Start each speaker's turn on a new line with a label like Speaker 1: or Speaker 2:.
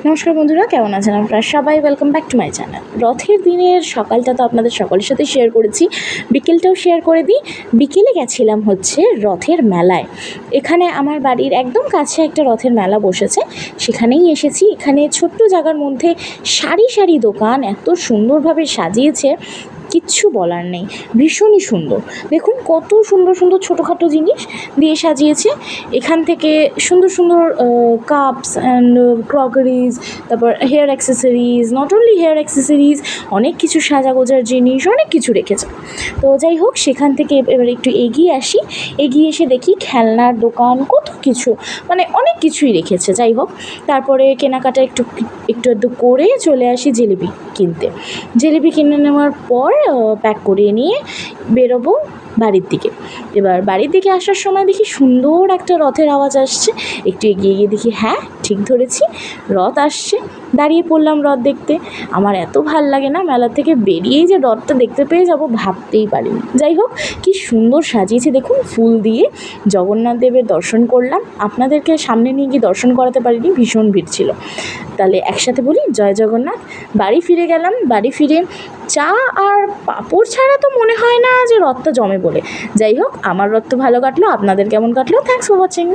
Speaker 1: নমস্কার বন্ধুরা, কেমন আছেন আপনারা সবাই? Welcome back to my channel. রথের দিনের সকালটা তো আপনাদের সকলের সাথে শেয়ার করেছি, বিকেলটাও শেয়ার করে দিই। বিকেলে গেছিলাম হচ্ছে রথের মেলায়। এখানে আমার বাড়ির একদম কাছে একটা রথের মেলা বসেছে, সেখানেই এসেছি। এখানে ছোট্ট জায়গার মধ্যে সারি সারি দোকান এত সুন্দরভাবে সাজিয়েছে, কিচ্ছু বলার নেই, ভীষণই সুন্দর। দেখুন কত সুন্দর সুন্দর ছোটোখাটো জিনিস দিয়ে সাজিয়েছে। এখান থেকে সুন্দর সুন্দর কাপস অ্যান্ড ক্রকারিজ, তারপর hair accessories, not only hair accessories, অনেক কিছু সাজাগোজার জিনিস, অনেক কিছু রেখেছে। তো যাই হোক, সেখান থেকে এবার একটু এগিয়ে আসি। এগিয়ে এসে দেখি খেলনার দোকান, কত কিছু, মানে অনেক কিছুই রেখেছে। যাই হোক, তারপরে কেনাকাটা একটু একটু করে চলে আসি জিলিপি কিনতে। জিলিপি কিনে নেওয়ার পর প্যাক করিয়ে নিয়ে বেরোবো বাড়ির দিকে। এবার বাড়ির দিকে আসার সময় দেখি সুন্দর একটা রথের আওয়াজ আসছে। একটু এগিয়ে গিয়ে দেখি, হ্যাঁ ঠিক ধরেছি, রথ আসছে। দাঁড়িয়ে পড়লাম রথ দেখতে। আমার এত ভাল লাগে না, মেলা থেকে বেরিয়েই যে রথটা দেখতে পেয়ে যাব ভাবতেই পারিনি। যাই হোক, কি সুন্দর সাজিয়েছে দেখুন, ফুল দিয়ে। জগন্নাথ দেবের দর্শন করলাম, আপনাদেরকে সামনে নিয়ে গিয়ে দর্শন করাতে পারিনি, ভীষণ ভিড় ছিল। তাহলে একসাথে বলি জয় জগন্নাথ। বাড়ি ফিরে গেলাম। বাড়ি ফিরে চা আর পাঁপড় ছাড়া তো মনে হয় না যে রথটা জমে বলে। যাই হোক, আমার রথ তো ভালো কাটলো, আপনাদের কেমন কাটলো? Thanks for watching.